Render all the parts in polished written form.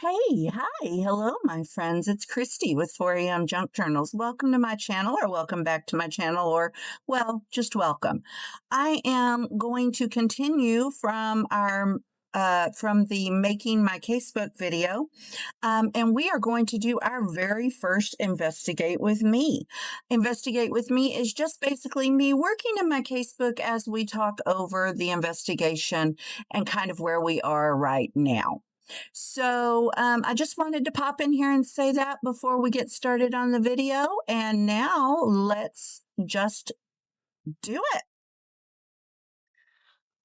Hey, hi, hello, my friends. It's Christy with 4am Junk Journals. Welcome to my channel, or welcome back to my channel, or, well, just welcome. I am going to continue from the Making My Casebook video, and we are going to do our very first Investigate with Me. Investigate with Me is just basically me working in my casebook as we talk over the investigation and kind of where we are right now. So I just wanted to pop in here and say that before we get started on the video. And now let's just do it.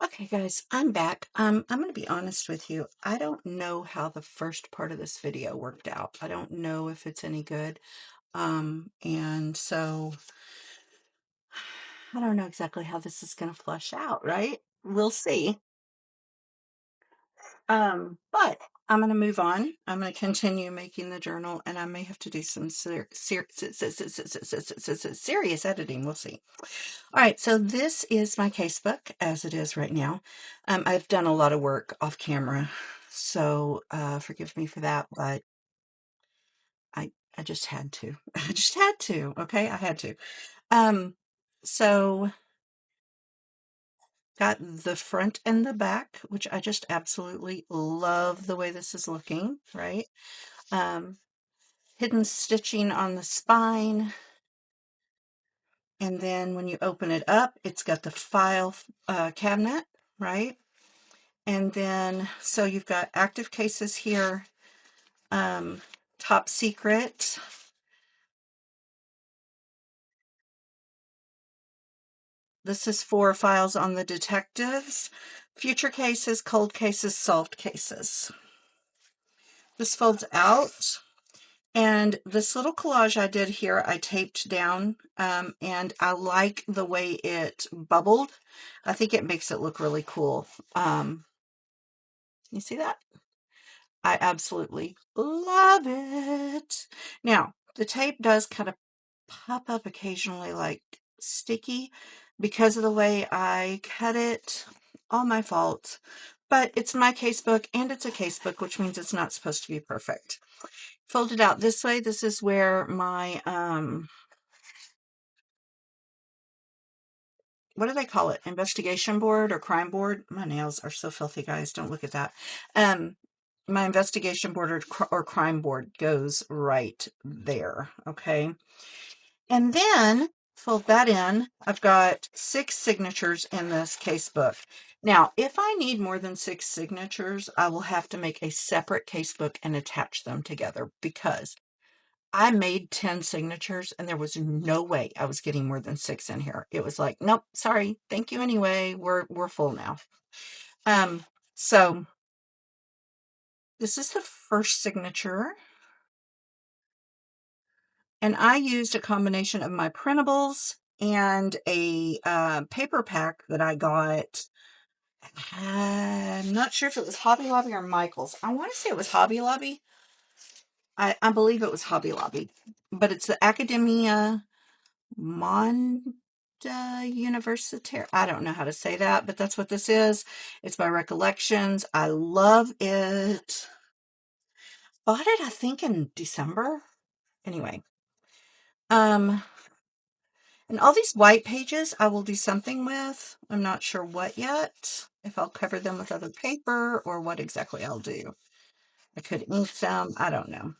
Okay, guys, I'm back. I'm going to be honest with you. I don't know how the first part of this video worked out. I don't know if it's any good. And so I don't know exactly how this is going to flush out, right? We'll see. But I'm going to move on. I'm going to continue making the journal, and I may have to do some serious editing. We'll see. All right, so this is my casebook as it is right now. I've done a lot of work off camera, so forgive me for that, but I just had to. I just had to. Okay, I had to. So got the front and the back, which I just absolutely love the way this is looking, right? Hidden stitching on the spine. And then when you open it up, it's got the file cabinet, right? And then, so you've got active cases here, top secret. This is for files on the detectives, future cases, cold cases, solved cases. This folds out. And this little collage I did here, I taped down, and I like the way it bubbled. I think it makes it look really cool. You see that? I absolutely love it. Now, the tape does kind of pop up occasionally like sticky because of the way I cut it. All my fault. But it's my casebook, and it's a casebook, which means it's not supposed to be perfect. Folded out this way, this is where my, what do they call it? Investigation board or crime board? My nails are so filthy, guys. Don't look at that. My investigation board or crime board goes right there, okay? And then fold that in. I've got 6 signatures in this casebook. Now, if I need more than 6 signatures, I will have to make a separate casebook and attach them together because I made 10 signatures and there was no way I was getting more than 6 in here. It was like, nope, sorry, thank you anyway. We're full now. So this is the first signature. And I used a combination of my printables and a paper pack that I got. I'm not sure if it was Hobby Lobby or Michael's. I want to say it was Hobby Lobby. I believe it was Hobby Lobby. But it's the Academia Monda Universitaire. I don't know how to say that, but that's what this is. It's by Recollections. I love it. Bought it, I think, in December. Anyway. And all these white pages I will do something with. I'm not sure what yet. If I'll cover them with other paper or what exactly I'll do. I could ink them. I don't know.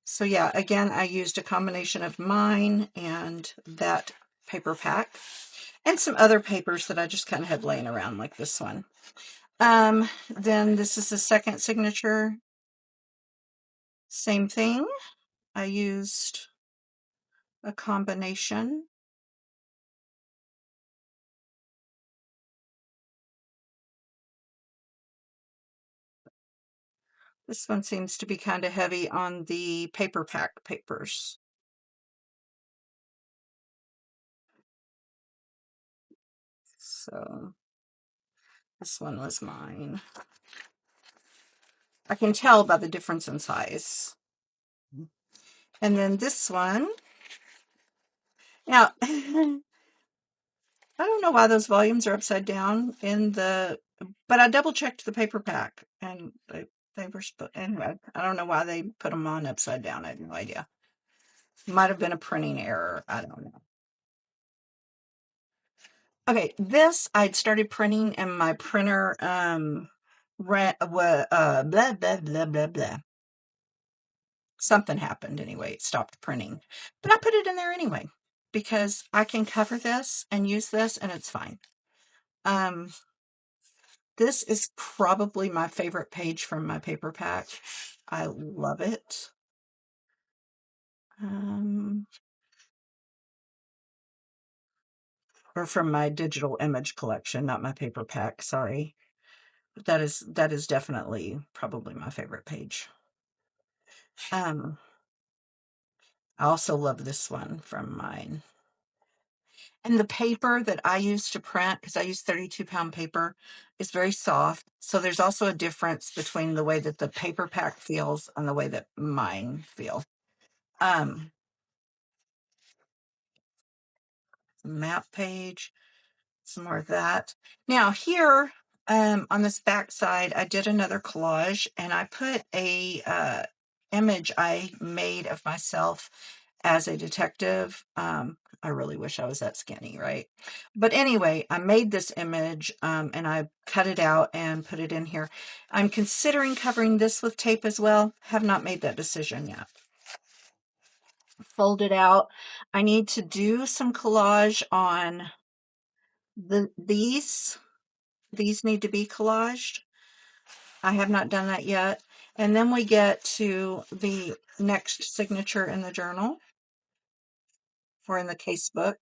So yeah, again, I used a combination of mine and that paper pack and some other papers that I just kind of had laying around like this one. Then this is the second signature. Same thing. I used a combination. This one seems to be kind of heavy on the paper pack papers. So this one was mine. I can tell by the difference in size. And then this one. Now, I don't know why those volumes are upside down in the but I double checked the paper pack, and they were anyway. I don't know why they put them on upside down. I have no idea. Might have been a printing error. I don't know. Okay, this I'd started printing, and my printer blah blah blah blah blah. Something happened anyway. It stopped printing, but I put it in there anyway because I can cover this and use this, and it's fine. This is probably my favorite page from my paper pack. I love it. Or from my digital image collection, not my paper pack, sorry. But that is definitely probably my favorite page. I also love this one from mine. And the paper that I use to print, because I use 32-pound paper, is very soft. So there's also a difference between the way that the paper pack feels and the way that mine feel. Map page, some more of that. Now here, on this back side, I did another collage, and I put a image I made of myself as a detective. I really wish I was that skinny, right? But anyway, I made this image, and I cut it out and put it in here. I'm considering covering this with tape as well. Have not made that decision yet. Fold it out. I need to do some collage on these need to be collaged. I have not done that yet. And then we get to the next signature in the journal, or in the casebook.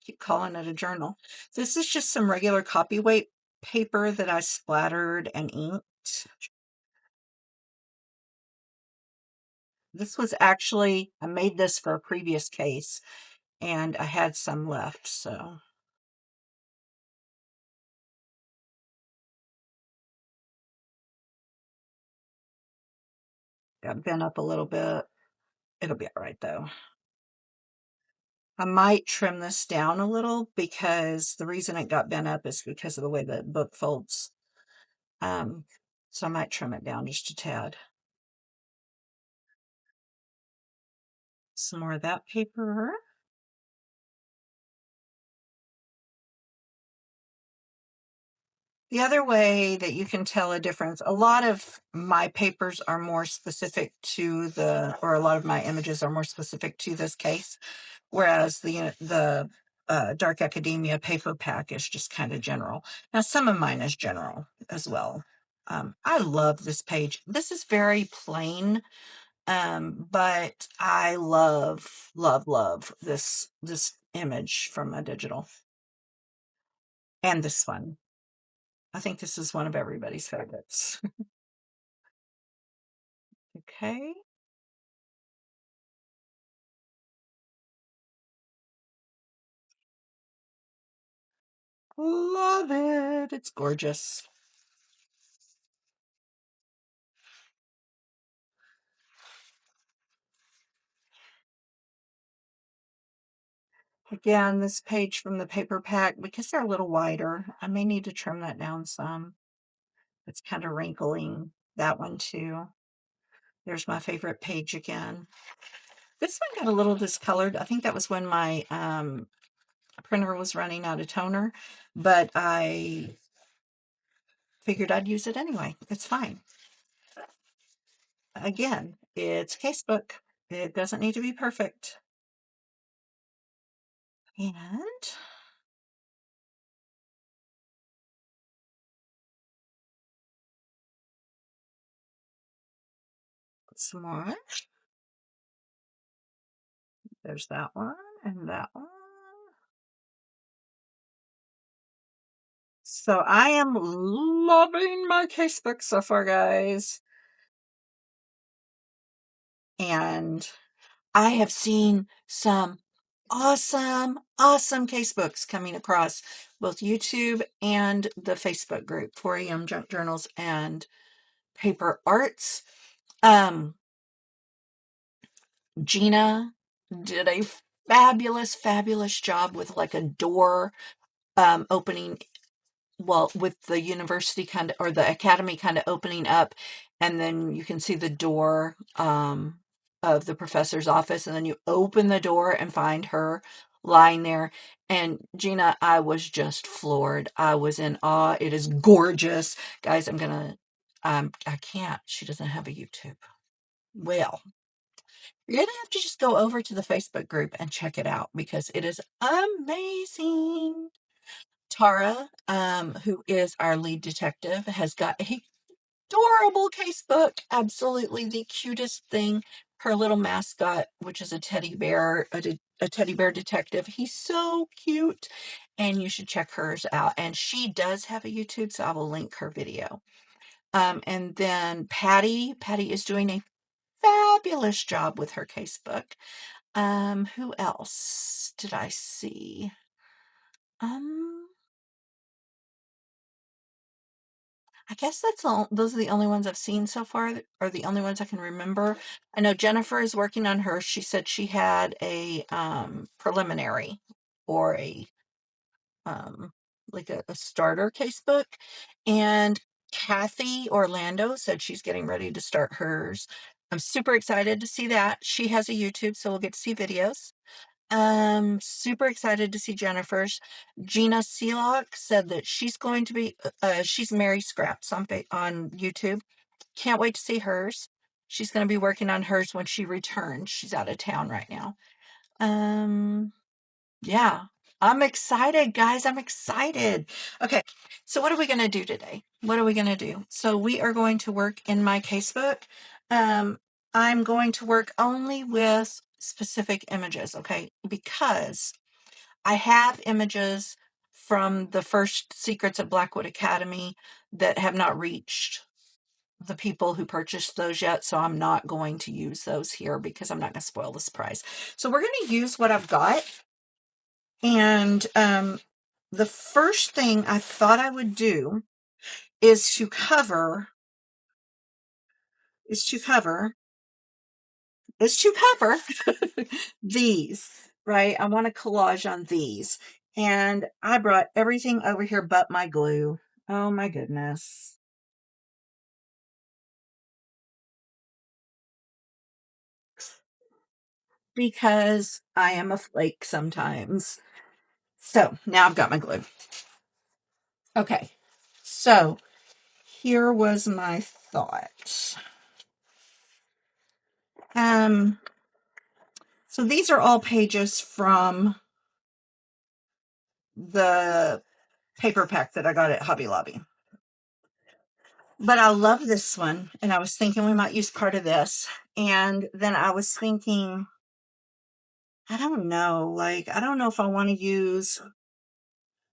Keep calling it a journal. This is just some regular copyweight paper that I splattered and inked. This was actually, I made this for a previous case, and I had some left, so. Got bent up a little bit. It'll be all right, though. I might trim this down a little, because the reason it got bent up is because of the way the book folds. So I might trim it down just a tad. Some more of that paper. The other way that you can tell a difference, a lot of my papers are more specific to or a lot of my images are more specific to this case, whereas the Dark Academia paper pack is just kind of general. Now, some of mine is general as well. I love this page. This is very plain, but I love, love, love this image from a digital. And this one. I think this is one of everybody's favorites. Okay. Love it. It's gorgeous. Again, this page from the paper pack, because they're a little wider, I may need to trim that down some. It's kind of wrinkling. That one too. There's my favorite page again. This one got a little discolored. I think that was when my printer was running out of toner, but I figured I'd use it anyway. It's fine. Again, it's Casebook. It doesn't need to be perfect. And some more. There's that one and that one. So I am loving my casebook so far, guys. And I have seen some awesome, awesome casebooks coming across both YouTube and the Facebook group, 4am Junk Journals and Paper Arts. Jeanna did a fabulous, fabulous job with like a door opening well, with the university kind of, or the academy kind of opening up, and then you can see the door of the professor's office, and then you open the door and find her lying there. And Jeanna, I was just floored. I was in awe. It is gorgeous. Guys, I can't. She doesn't have a YouTube. Well, you're gonna have to just go over to the Facebook group and check it out because it is amazing. Tara, who is our lead detective, has got a adorable casebook. Absolutely the cutest thing. Her little mascot, which is a teddy bear, a teddy bear detective. He's so cute. And you should check hers out. And she does have a YouTube, so I will link her video. And then Patty is doing a fabulous job with her casebook. Who else did I see? I guess those are the only ones I've seen so far, or the only ones I can remember. I know Jennifer is working on hers. She said she had a preliminary or a um like a starter casebook. And Cathy Orlando said she's getting ready to start hers. I'm super excited to see that. She has a YouTube, so we'll get to see videos. Super excited to see Jennifer's. Jeana Sealock said that she's going to be, she's Mary Scraps on YouTube. Can't wait to see hers. She's going to be working on hers when she returns. She's out of town right now. Um, yeah, I'm excited, guys. I'm excited. Okay, so what are we going to do today? What are we going to do? So we are going to work in my casebook. I'm going to work only with specific images, okay? Because I have images from the first Secrets of Blackwood Academy that have not reached the people who purchased those yet, so I'm not going to use those here because I'm not going to spoil the surprise. So we're going to use what I've got. And the first thing I thought I would do is to cover is to cover is to cover these, right? I want a collage on these. And I brought everything over here but my glue. Oh my goodness. Because I am a flake sometimes. So now I've got my glue. Okay. So here was my thought. So these are all pages from the paper pack that I got at Hobby Lobby. But I love this one, and I was thinking we might use part of this. And then I was thinking, I don't know, I don't know if I want to use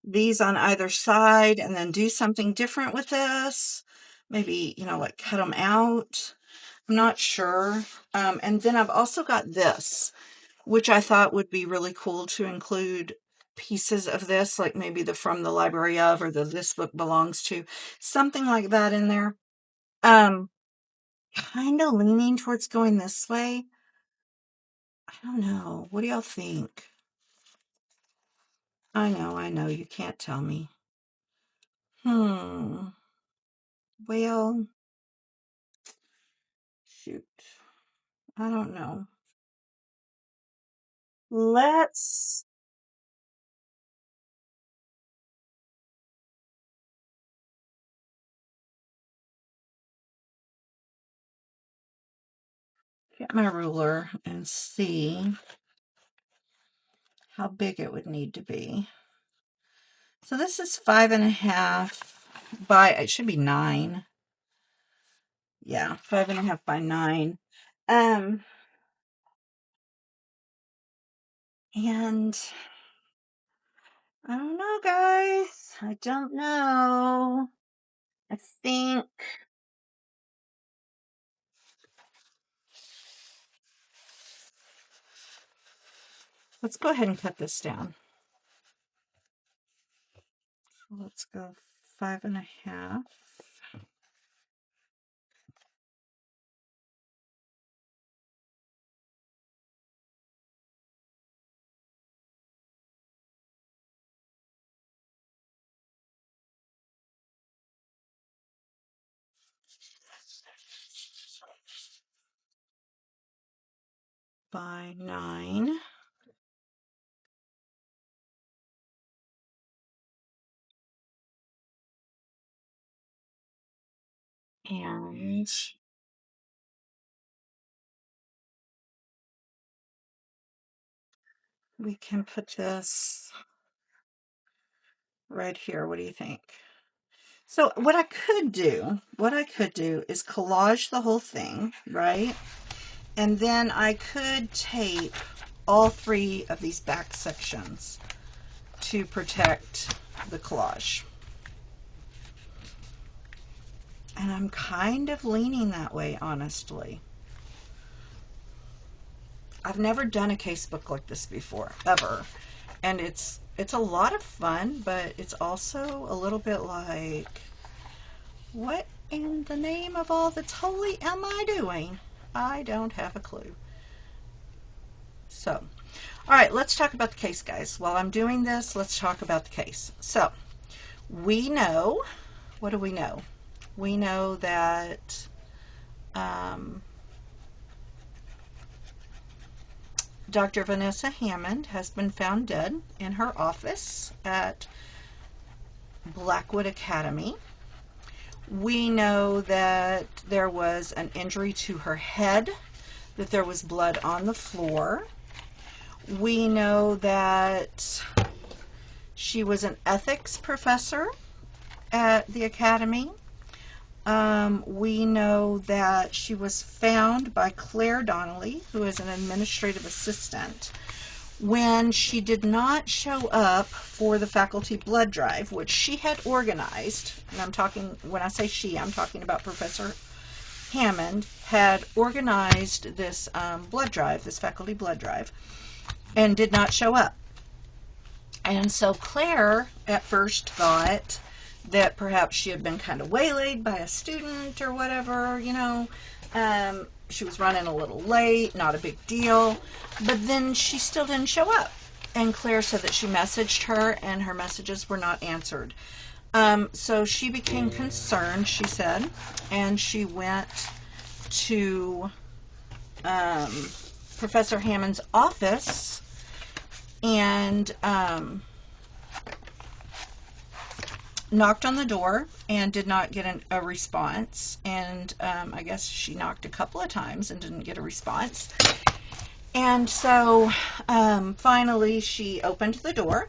these on either side and then do something different with this. Maybe, like cut them out. I'm not sure. And then I've also got this, which I thought would be really cool to include pieces of this, like maybe the From the Library of, or the This Book Belongs to, something like that in there. Kind of leaning towards going this way. I don't know. What do y'all think? I know, you can't tell me. Well, shoot. I don't know. Let's get my ruler and see how big it would need to be. So this is 5.5 by, it should be 9. Yeah, 5.5 by 9. And I don't know, guys. I don't know. I think let's go ahead and cut this down. Let's go 5.5. by 9. And we can put this right here. What do you think? So what I could do is collage the whole thing, right? And then I could tape all 3 of these back sections to protect the collage. And I'm kind of leaning that way, honestly. I've never done a casebook like this before, ever. And it's a lot of fun, but it's also a little bit like, what in the name of all that's holy am I doing? I don't have a clue. So, all right, let's talk about the case, guys. While I'm doing this, let's talk about the case. So, we know, what do we know? We know that Dr. Vanessa Hammond has been found dead in her office at Blackwood Academy. We know that there was an injury to her head, that there was blood on the floor. We know that she was an ethics professor at the academy. We know that she was found by Claire Donnelly, who is an administrative assistant, when she did not show up for the faculty blood drive, which she had organized. And I'm talking, when I say she, I'm talking about Professor Hammond had organized this blood drive, this faculty blood drive, and did not show up. And so Claire at first thought that perhaps she had been kind of waylaid by a student or whatever, you know. She was running a little late, not a big deal. But then she still didn't show up. And Claire said that she messaged her and her messages were not answered. So she became concerned, she said, and she went to Professor Hammond's office and knocked on the door and did not get a response. And I guess she knocked a couple of times and didn't get a response. And so finally she opened the door.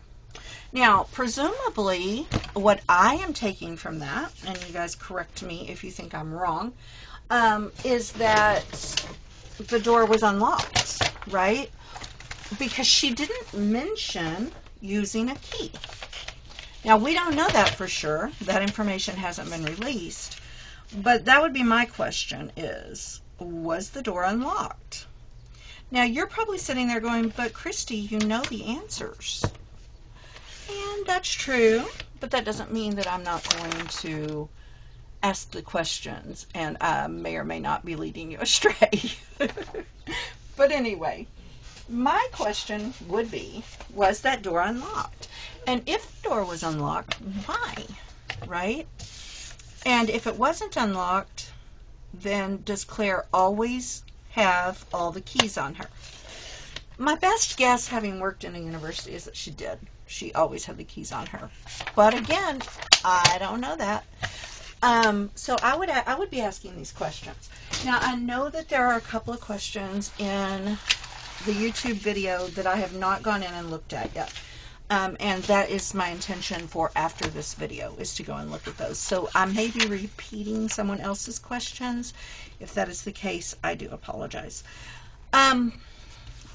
Now, presumably, what I am taking from that, and you guys correct me if you think I'm wrong, is that the door was unlocked, right? Because she didn't mention using a key. Now, we don't know that for sure. That information hasn't been released. But that would be my question is, was the door unlocked? Now, you're probably sitting there going, but Christy, you know the answers. And that's true, but that doesn't mean that I'm not going to ask the questions, and I may or may not be leading you astray. But anyway, my question would be, was that door unlocked? And if the door was unlocked, why? Right? And if it wasn't unlocked, then does Claire always have all the keys on her? My best guess, having worked in a university, is that she did. She always had the keys on her. But again, I don't know that. So I would be asking these questions. Now, I know that there are a couple of questions in the YouTube video that I have not gone in and looked at yet. And that is my intention for after this video, is to go and look at those. So I may be repeating someone else's questions. If that is the case, I do apologize.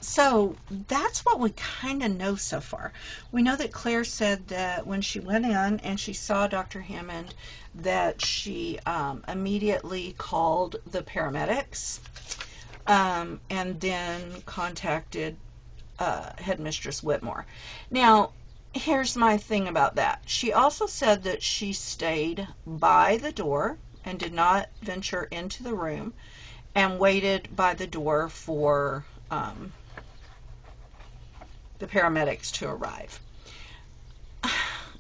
So that's what we kind of know so far. We know that Claire said that when she went in and she saw Dr. Hammond, that she immediately called the paramedics and then contacted Headmistress Whitmore. Now, here's my thing about that. She also said that she stayed by the door and did not venture into the room and waited by the door for the paramedics to arrive.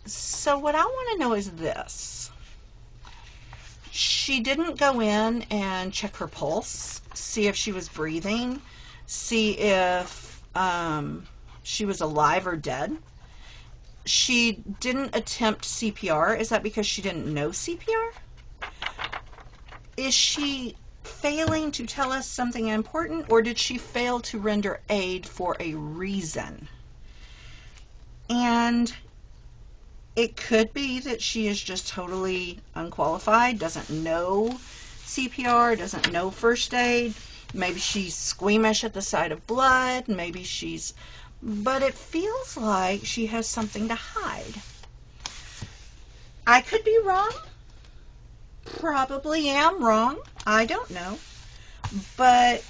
So what I want to know is this. She didn't go in and check her pulse, see if she was breathing, see if she was alive or dead. She didn't attempt CPR. Is that because she didn't know CPR? Is she failing to tell us something important, or did she fail to render aid for a reason? And it could be that she is just totally unqualified, doesn't know CPR, doesn't know first aid. Maybe she's squeamish at the sight of blood. Maybe she's. But it feels like she has something to hide. I could be wrong. Probably am wrong. I don't know. But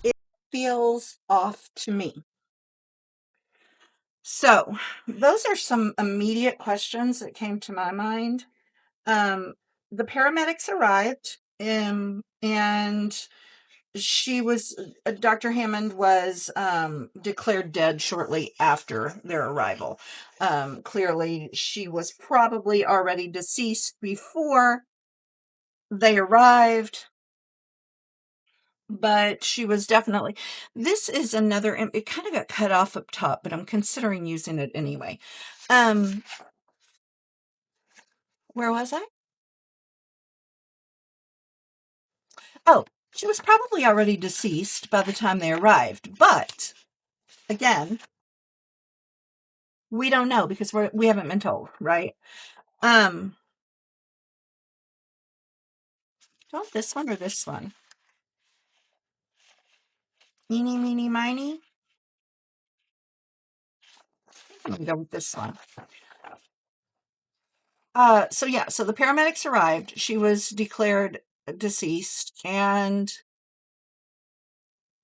it feels off to me. So, those are some immediate questions that came to my mind. Um, the paramedics arrived, and Dr. Hammond was declared dead shortly after their arrival. Clearly, she was probably already deceased before they arrived, but she was definitely. This is another. It kind of got cut off up top, but I'm considering using it anyway. Where was I? Oh, she was probably already deceased by the time they arrived, but again, we don't know because we haven't been told, right? Um, oh, this one or this one? Eeny, meeny, miny. I'm gonna go with this one. So the paramedics arrived. She was declared deceased, and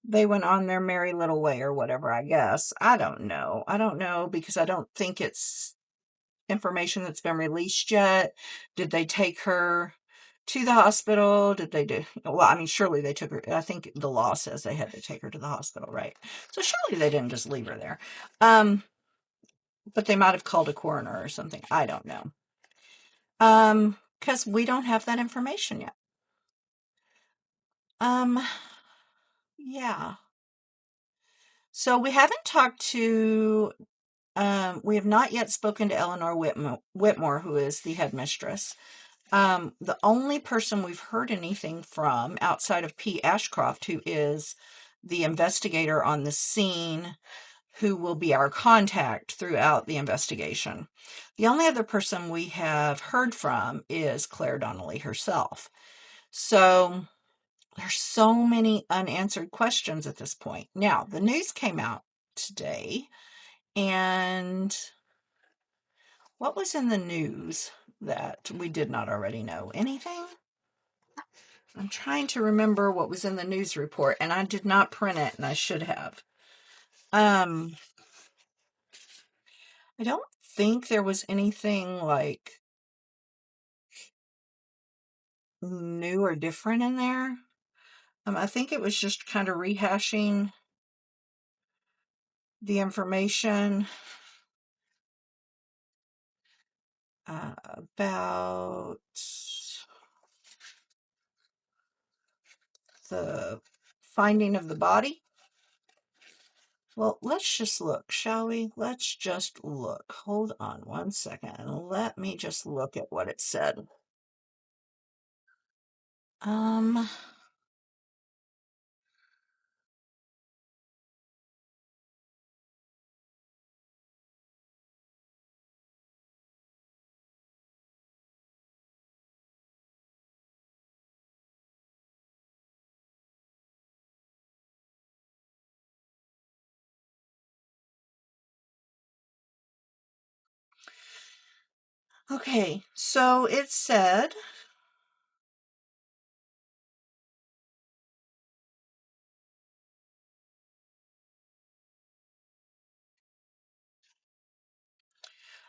they went on their merry little way or whatever, I guess. I don't know. I don't know because I don't think it's information that's been released yet. Did they take her to the hospital? Did they do? Well, I mean, surely they took her. I think the law says they had to take her to the hospital, right? So surely they didn't just leave her there. But they might have called a coroner or something. I don't know. Because we don't have that information yet. Yeah. So we haven't talked to. We have not yet spoken to Eleanor Whitmore, who is the headmistress. The only person we've heard anything from outside of P. Ashcroft, who is the investigator on the scene, who will be our contact throughout the investigation. The only other person we have heard from is Claire Donnelly herself. So there's so many unanswered questions at this point. Now, the news came out today, and what was in the news that we did not already know? Anything? I'm trying to remember what was in the news report, and I did not print it, and I should have. I don't think there was anything like new or different in there. I think it was just kind of rehashing the information about the finding of the body. Well, let's just look, shall we? Let's just look. Hold on one second. Let me just look at what it said. Okay, so it said,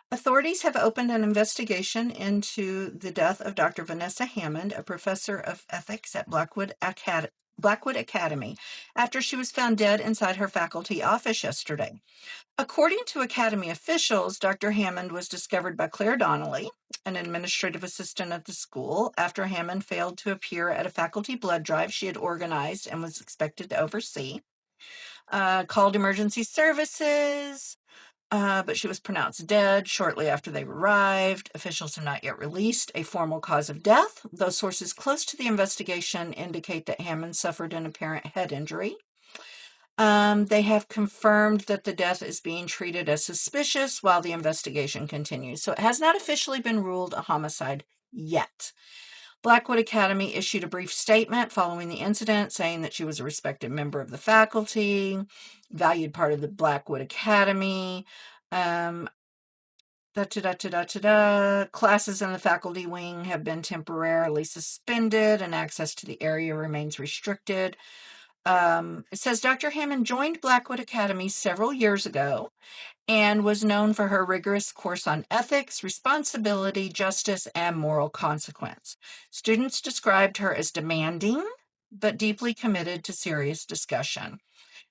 authorities have opened an investigation into the death of Dr. Vanessa Hammond, a professor of ethics at Blackwood Academy, after she was found dead inside her faculty office yesterday. According to Academy officials, Dr. Hammond was discovered by Claire Donnelly, an administrative assistant at the school, after Hammond failed to appear at a faculty blood drive she had organized and was expected to oversee. Called emergency services, but she was pronounced dead shortly after they arrived. Officials have not yet released a formal cause of death, though sources close to the investigation indicate that Hammond suffered an apparent head injury. They have confirmed that the death is being treated as suspicious while the investigation continues. So it has not officially been ruled a homicide yet. Blackwood Academy issued a brief statement following the incident, saying that she was a respected member of the faculty, valued part of the Blackwood Academy. Classes in the faculty wing have been temporarily suspended, and access to the area remains restricted. It says Dr. Hammond joined Blackwood Academy several years ago and was known for her rigorous course on ethics, responsibility, justice, and moral consequence. Students described her as demanding, but deeply committed to serious discussion.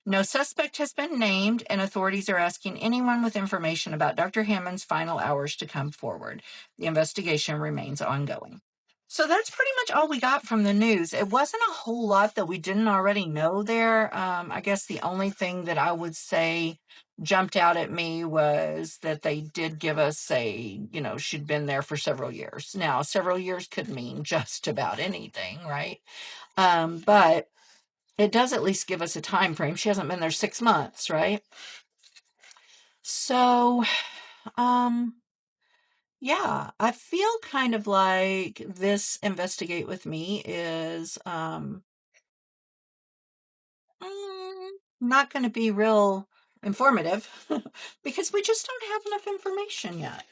No suspect has been named, and authorities are asking anyone with information about Dr. Hammond's final hours to come forward. The investigation remains ongoing. So that's pretty much all we got from the news. It wasn't a whole lot that we didn't already know there. I guess the only thing that I would say jumped out at me was that they did give us she'd been there for several years. Now, several years could mean just about anything, right? But it does at least give us a time frame. She hasn't been there 6 months, right? So, yeah, I feel kind of like this Investigate With Me is not going to be real informative because we just don't have enough information yet.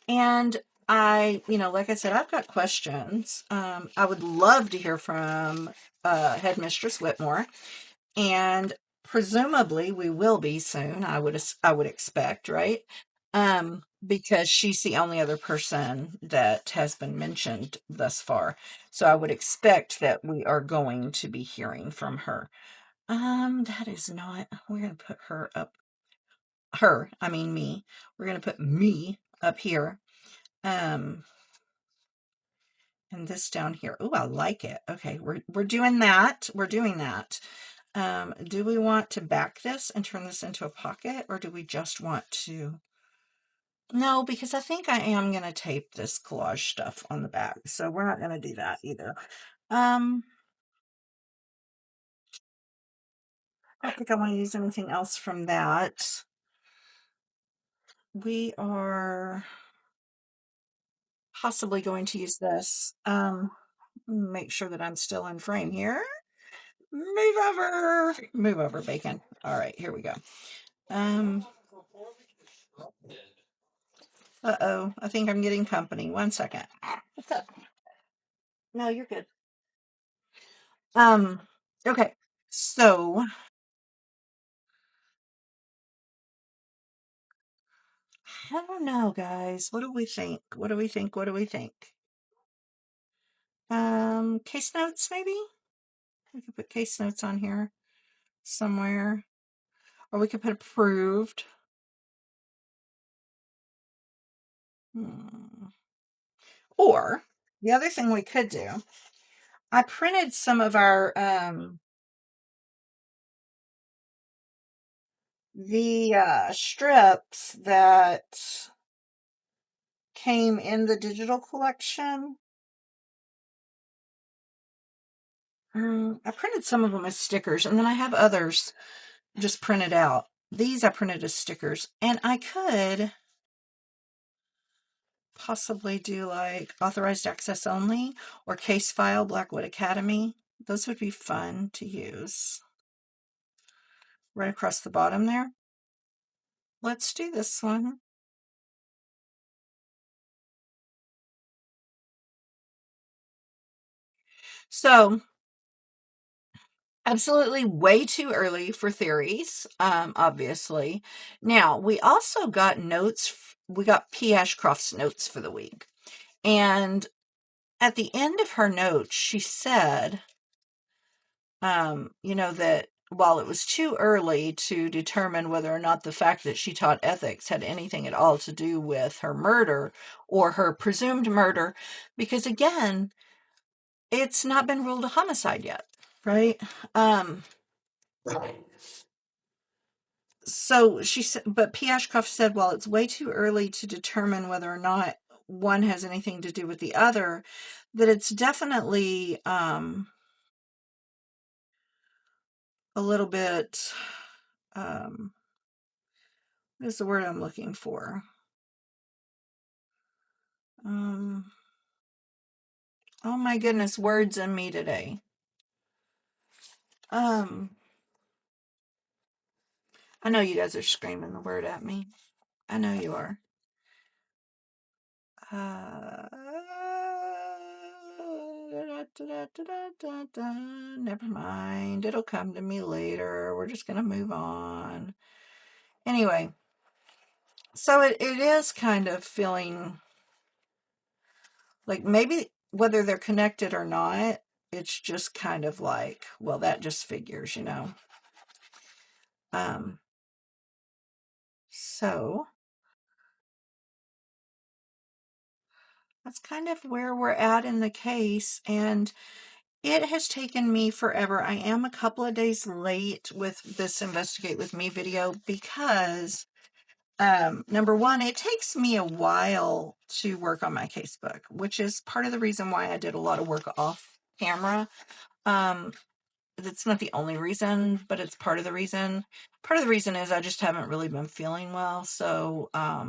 And like I said, I've got questions. I would love to hear from Headmistress Whitmore, and presumably we will be soon. I would expect, right? Because she's the only other person that has been mentioned thus far. So I would expect that we are going to be hearing from her. That is not, we're going to put her up, I mean me. We're going to put me up here. And this down here. Oh, I like it. Okay, we're doing that. We're doing that. Do we want to back this and turn this into a pocket, or do we just want to? No, because I think I am going to tape this collage stuff on the back, so we're not going to do that either. I don't think I want to use anything else from that. We are possibly going to use this. Make sure that I'm still in frame here. Move over, bacon. All right, here we go. Uh-oh, I think I'm getting company. 1 second. What's up? No, you're good. Okay. So, I don't know, guys. What do we think? What do we think? What do we think? Case notes, maybe? We could put case notes on here somewhere. Or we could put approved. Or, the other thing we could do, I printed some of our, the strips that came in the digital collection. I printed some of them as stickers, and then I have others just printed out. These I printed as stickers, and I could possibly do like authorized access only or case file Blackwood Academy. Those would be fun to use. Right across the bottom there. Let's do this one. So, absolutely way too early for theories, obviously. Now, we also got notes. We got P. Ashcroft's notes for the week. And at the end of her notes, she said, that while it was too early to determine whether or not the fact that she taught ethics had anything at all to do with her murder or her presumed murder, because again, it's not been ruled a homicide yet, right? So she said, but P. Ashcroft said, while it's way too early to determine whether or not one has anything to do with the other, that it's definitely a little bit, what is the word I'm looking for? Oh my goodness, words in me today. I know you guys are screaming the word at me. I know you are. Never mind. It'll come to me later. We're just going to move on. Anyway, so it is kind of feeling like maybe whether they're connected or not, it's just kind of like, well, that just figures, so that's kind of where we're at in the case. And it has taken me forever. I am a couple of days late with this Investigate With Me video because, number one, it takes me a while to work on my casebook, which is part of the reason why I did a lot of work off camera. It's not the only reason, but it's part of the reason. Part of the reason is I just haven't really been feeling well, so I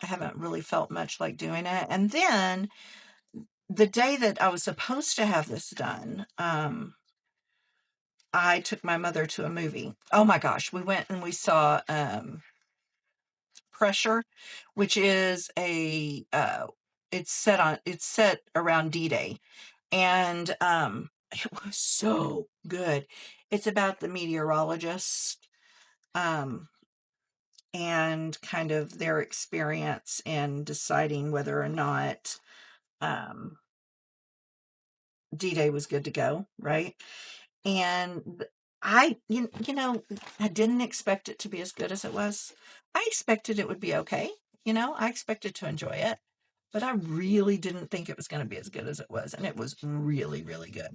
haven't really felt much like doing it. And then the day that I was supposed to have this done, I took my mother to a movie. Oh my gosh, we went and we saw Pressure, which is it's set around D-Day. And it was so good. It's about the meteorologist and kind of their experience in deciding whether or not D-Day was good to go, right? And I didn't expect it to be as good as it was. I expected it would be okay. I expected to enjoy it, but I really didn't think it was going to be as good as it was. And it was really, really good.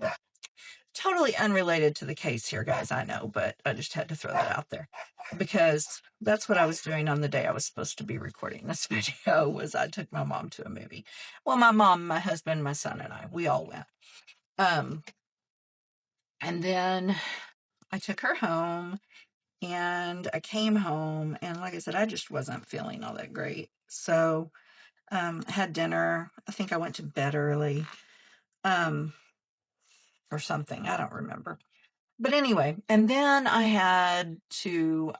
Totally unrelated to the case here, guys. I know, but I just had to throw that out there because that's what I was doing on the day I was supposed to be recording this video was I took my mom to a movie. Well, my mom, my husband, my son, and we all went. And then I took her home and I came home and like I said, I just wasn't feeling all that great. So, had dinner. I think I went to bed early, or something. I don't remember. But anyway, and then I had to,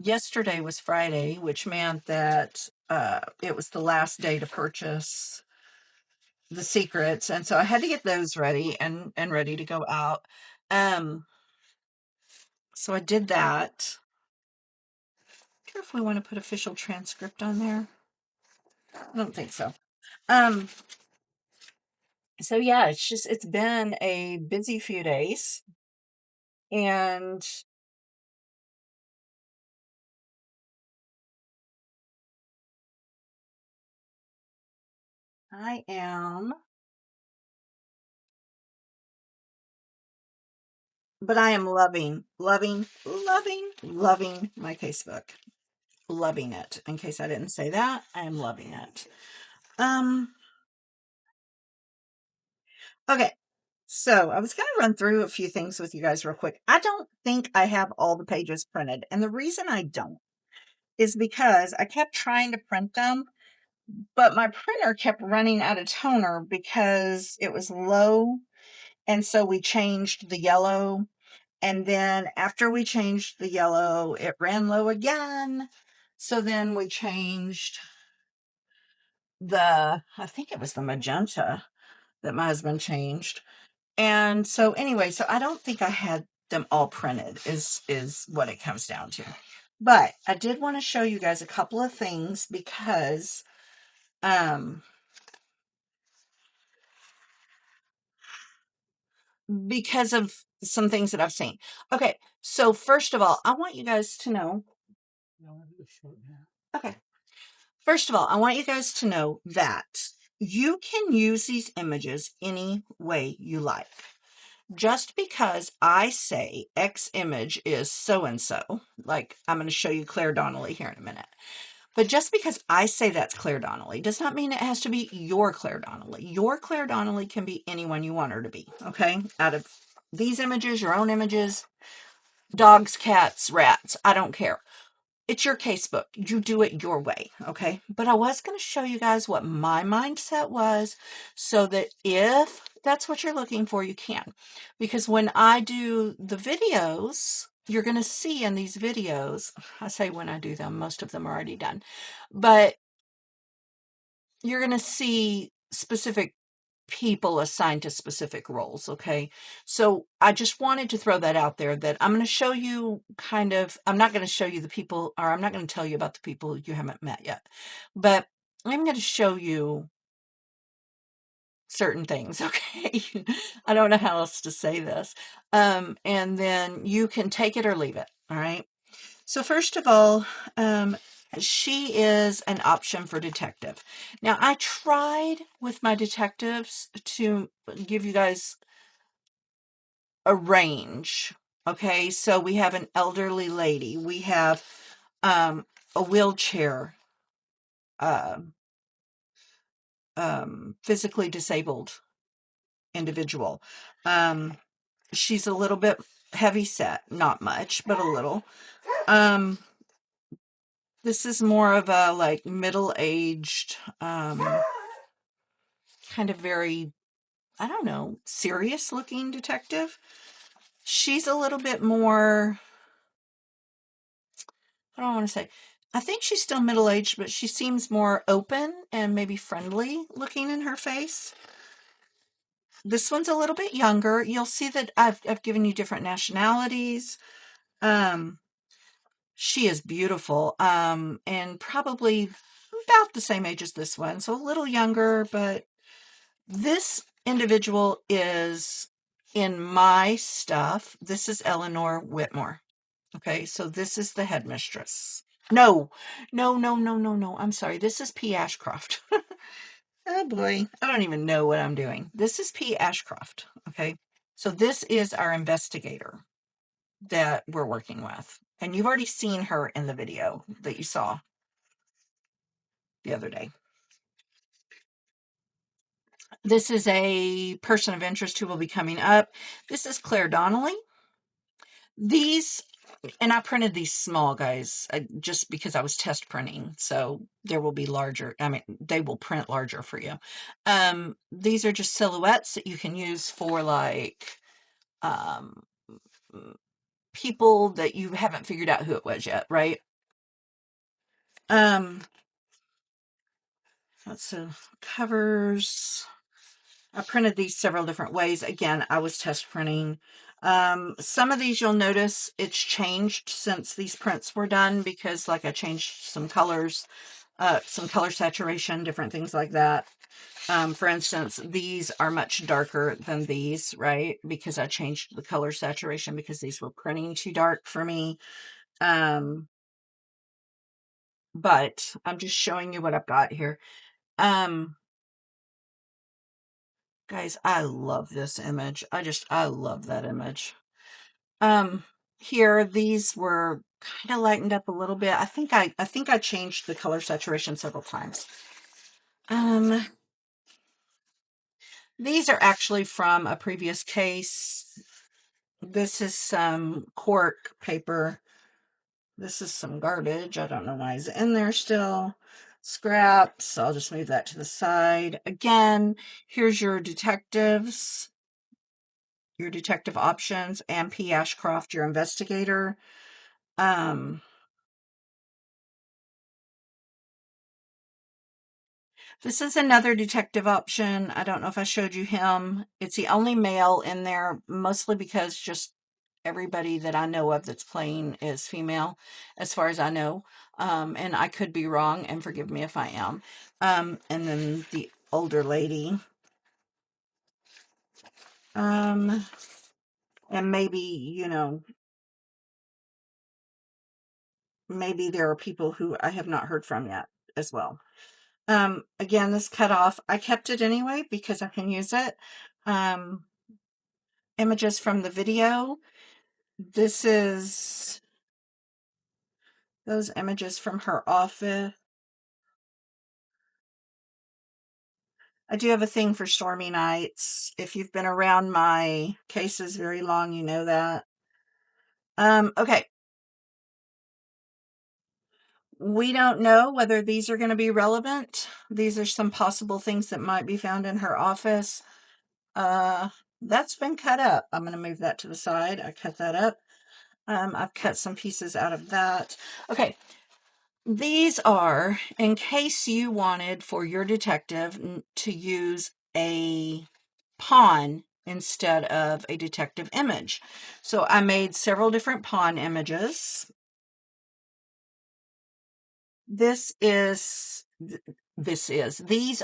yesterday was Friday, which meant that, it was the last day to purchase the secrets. And so I had to get those ready and ready to go out. So I did that. I wonder if we want to put official transcript on there. I don't think so. So yeah, it's been a busy few days and I am, but I am loving my casebook. Loving it. In case I didn't say that, I am loving it. Okay. So I was going to run through a few things with you guys real quick. I don't think I have all the pages printed. And the reason I don't is because I kept trying to print them, but my printer kept running out of toner because it was low. And so we changed the yellow. And then after we changed the yellow, it ran low again. So then we changed I think it was the magenta that my husband changed. And so anyway, so I don't think I had them all printed is what it comes down to. But I did want to show you guys a couple of things because of some things that I've seen. Okay, so first of all, I want you guys to know. Okay. First of all, I want you guys to know that you can use these images any way you like. just because I say X image is so-and-so, like I'm going to show you Claire Donnelly here in a minute, but just because I say that's Claire Donnelly does not mean it has to be your Claire Donnelly. Your Claire Donnelly can be anyone you want her to be, okay? Out of these images, your own images, dogs, cats, rats, I don't care. It's your casebook. You do it your way, okay? But I was going to show you guys what my mindset was so that if that's what you're looking for, you can. Because when I do the videos, you're going to see in these videos, I say when I do them, most of them are already done, but you're going to see specific people assigned to specific roles, okay? So I just wanted to throw that out there that I'm going to show you kind of, I'm not going to show you the people, or I'm not going to tell you about the people you haven't met yet, but I'm going to show you certain things, okay? I don't know how else to say this. And then you can take it or leave it, all right? So first of all, she is an option for detective. Now, I tried with my detectives to give you guys a range. Okay, so we have an elderly lady. We have a wheelchair, uh, physically disabled individual. She's a little bit heavy set, not much, but a little. This is more of a like middle-aged, kind of very, I don't know, serious looking detective. She's a little bit more, I don't want to say, I think she's still middle-aged, but she seems more open and maybe friendly looking in her face. This one's a little bit younger. You'll see that I've given you different nationalities. She is beautiful, and probably about the same age as this one, so a little younger, but this individual is in my stuff. This is Eleanor Whitmore. Okay, so this is the headmistress. No, no. I'm sorry. This is P. Ashcroft. Oh boy, I don't even know what I'm doing. This is P. Ashcroft. Okay, so this is our investigator that we're working with. And you've already seen her in the video that you saw the other day. This is a person of interest who will be coming up. This is Claire Donnelly. These, and I printed these small guys just because I was test printing. So there will be larger. I mean, they will print larger for you. These are just silhouettes that you can use for like people that you haven't figured out who it was yet, right? Let's see, covers. I printed these several different ways. Again, I was test printing. Some of these you'll notice it's changed since these prints were done because like I changed some colors, some color saturation, different things like that. For instance, these are much darker than these, right? Because I changed the color saturation because these were printing too dark for me. But I'm just showing you what I've got here. Guys, I love this image. I love that image. Here, these were kind of lightened up a little bit. I think I changed the color saturation several times. These are actually from a previous case. This is some cork paper. This is some garbage. I don't know why it's in there still. Scraps. I'll just move that to the side. Again, here's your detectives, your detective options, and P. Ashcroft, your investigator. This is another detective option. I don't know if I showed you him. It's the only male in there, mostly because just everybody that I know of that's playing is female, as far as I know. And I could be wrong, and forgive me if I am. And then the older lady. And maybe, maybe there are people who I have not heard from yet as well. Again, this cut off, I kept it anyway because I can use it. images from the video. This is those images from her office. I do have a thing for stormy nights. If you've been around my cases very long, you know that. Okay. We don't know whether these are going to be relevant. These are some possible things that might be found in her office. That's been cut up. I'm going to move that to the side. I cut that up. I've cut some pieces out of that. Okay. These are in case you wanted for your detective to use a pawn instead of a detective image. So I made several different pawn images. These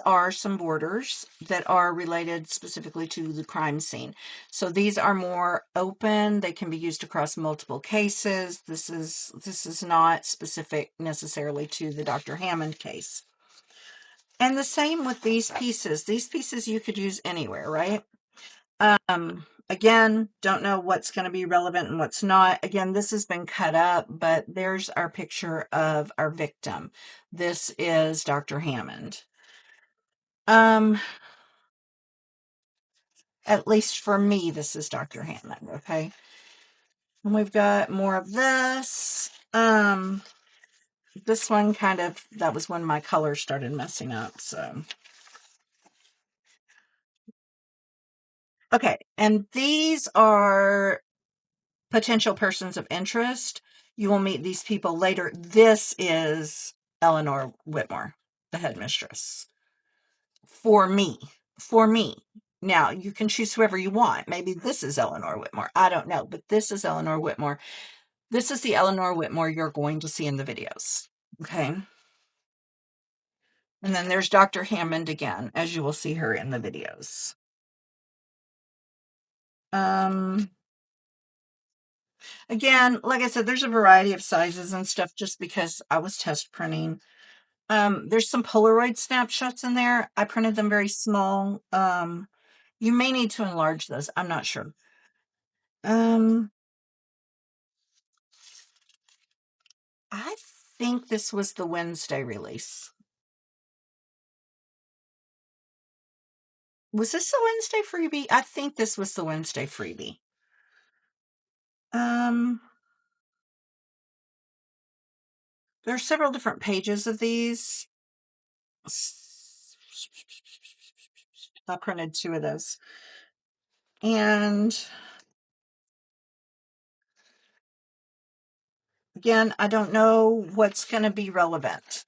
are some borders that are related specifically to the crime scene. So these are more open. They can be used across multiple cases. This is not specific necessarily to the Dr. Hammond case. And the same with these pieces. These pieces you could use anywhere, right? Again, don't know what's going to be relevant and what's not. Again, this has been cut up, but there's our picture of our victim. This is Dr. Hammond. At least for me, this is Dr. Hammond, okay? And we've got more of this. This one that was when my color started messing up, so. Okay, and these are potential persons of interest. You will meet these people later. This is Eleanor Whitmore, the headmistress. For me. For me. Now, you can choose whoever you want. Maybe this is Eleanor Whitmore. I don't know, but this is Eleanor Whitmore. This is the Eleanor Whitmore you're going to see in the videos. Okay. And then there's Dr. Hammond again, as you will see her in the videos. Again, like I said, there's a variety of sizes and stuff just because I was test printing. There's some Polaroid snapshots in there. I printed them very small. You may need to enlarge those. I'm not sure. I think this was the Wednesday release. Was this the Wednesday freebie? I think this was the Wednesday freebie. There are several different pages of these. I printed 2 of those. And again, I don't know what's going to be relevant.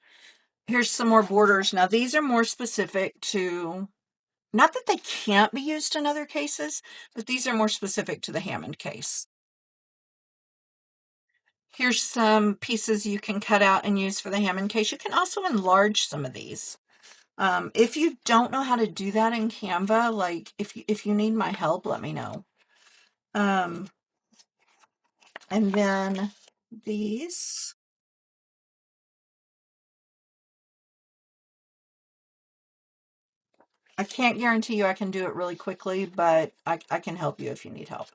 Here's some more borders. Now, these are more specific to, not that they can't be used in other cases, but these are more specific to the Hammond case. Here's some pieces you can cut out and use for the Hammond case. You can also enlarge some of these. If you don't know how to do that in Canva, like if you need my help, let me know. And then these. I can't guarantee you I can do it really quickly, but I can help you if you need help.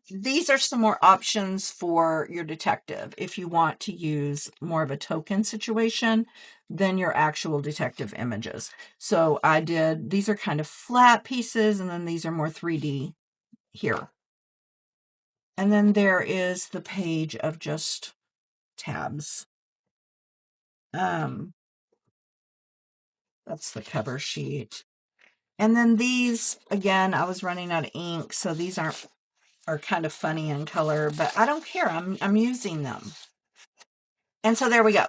These are some more options for your detective if you want to use more of a token situation than your actual detective images. So these are kind of flat pieces, and then these are more 3D here. And then there is the page of just tabs. That's the cover sheet. And then these, again, I was running out of ink, so these are kind of funny in color, but I don't care. I'm using them. And so there we go.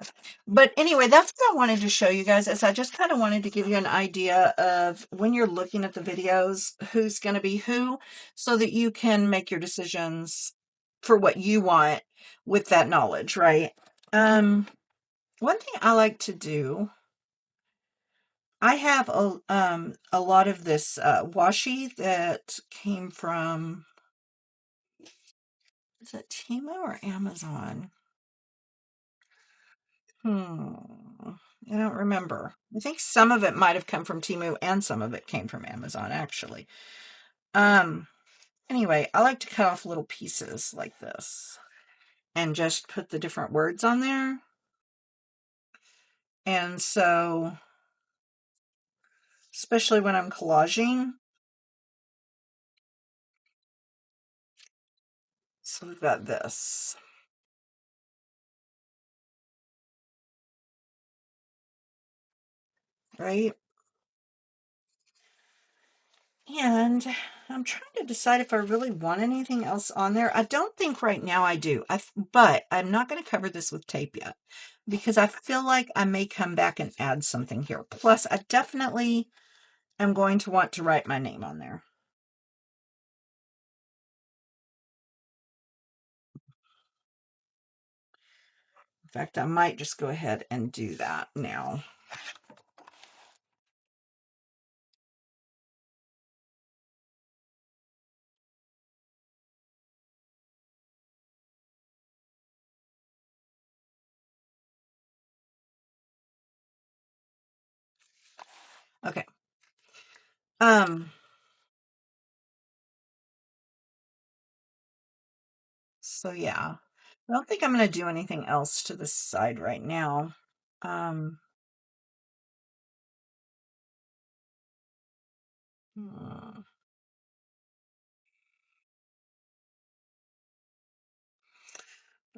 But anyway, that's what I wanted to show you guys, is I just kind of wanted to give you an idea of when you're looking at the videos, who's going to be who, so that you can make your decisions for what you want with that knowledge, right? One thing I like to do, I have a lot of this washi that came from, is it Temu or Amazon? I don't remember. I think some of it might have come from Temu and some of it came from Amazon, actually. Anyway, I like to cut off little pieces like this and just put the different words on there. And so, especially when I'm collaging. So we've got this. Right? And I'm trying to decide if I really want anything else on there. I don't think right now I do. But I'm not going to cover this with tape yet because I feel like I may come back and add something here. Plus, I definitely am going to want to write my name on there. In fact, I might just go ahead and do that now. Okay. So yeah, I don't think I'm going to do anything else to this side right now. What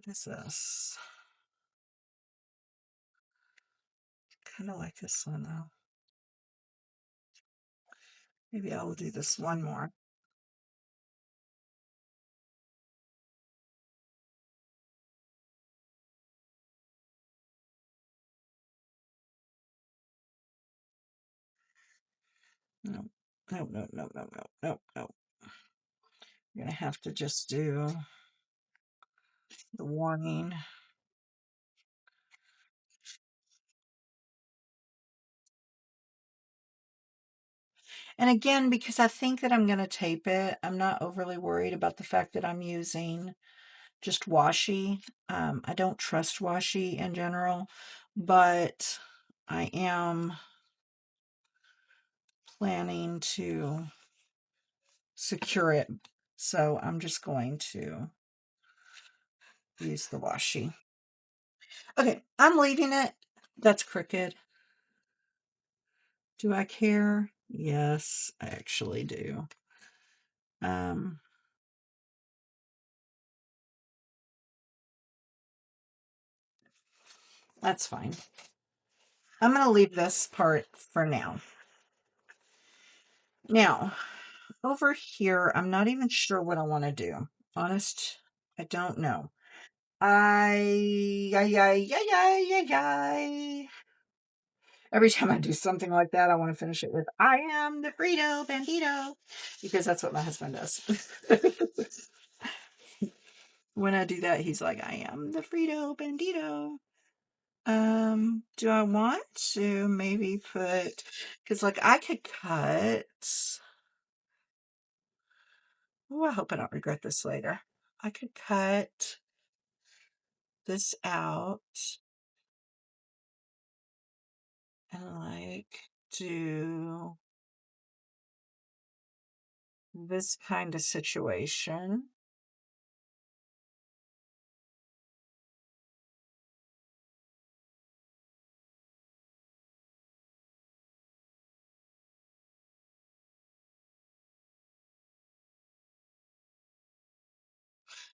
is this? Kind of like this one though. Maybe I will do this one more. No, no, no, no, no, no, no, no. You're gonna have to just do the warning. And again, because I think that I'm gonna tape it, I'm not overly worried about the fact that I'm using just washi. I don't trust washi in general, but I am planning to secure it. So I'm just going to use the washi. Okay, I'm leaving it. That's crooked. Do I care? Yes, I actually do. That's fine. I'm going to leave this part for now. Now, over here, I'm not even sure what I want to do. Honest, I don't know. Every time I do something like that, I want to finish it with, I am the Frito Bandito, because that's what my husband does. When I do that, he's like, I am the Frito Bandito. Do I want to maybe put, because like I could cut, oh, I hope I don't regret this later. I could cut this out and like do this kind of situation.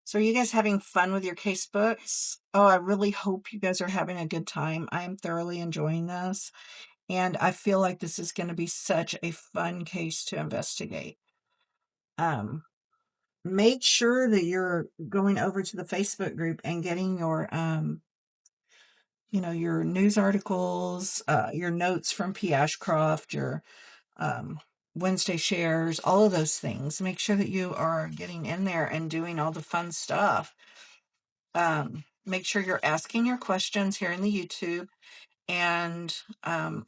So are you guys having fun with your case books? Oh, I really hope you guys are having a good time. I am thoroughly enjoying this. And I feel like this is going to be such a fun case to investigate. Make sure that you're going over to the Facebook group and getting your, your news articles, your notes from P. Ashcroft, your Wednesday shares, all of those things. Make sure that you are getting in there and doing all the fun stuff. Make sure you're asking your questions here in the YouTube. And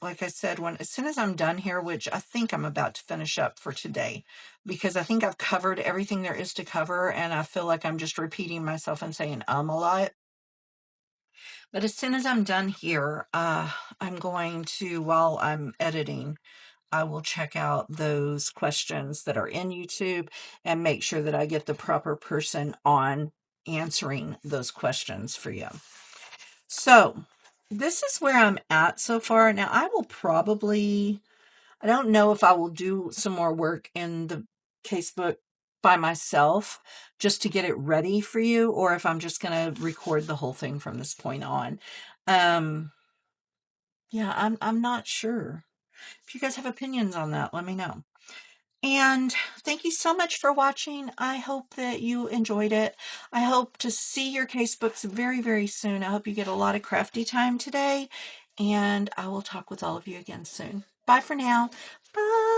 like I said, as soon as I'm done here, which I think I'm about to finish up for today, because I think I've covered everything there is to cover, and I feel like I'm just repeating myself and saying a lot. But as soon as I'm done here, I'm going to, while I'm editing, I will check out those questions that are in YouTube and make sure that I get the proper person on answering those questions for you. So this is where I'm at so far. Now I will probably, I don't know if I will do some more work in the casebook by myself just to get it ready for you, or if I'm just going to record the whole thing from this point on. Yeah, I'm not sure. If you guys have opinions on that, let me know. And thank you so much for watching. I hope that you enjoyed it. I hope to see your casebooks very, very soon. I hope you get a lot of crafty time today. And I will talk with all of you again soon. Bye for now. Bye.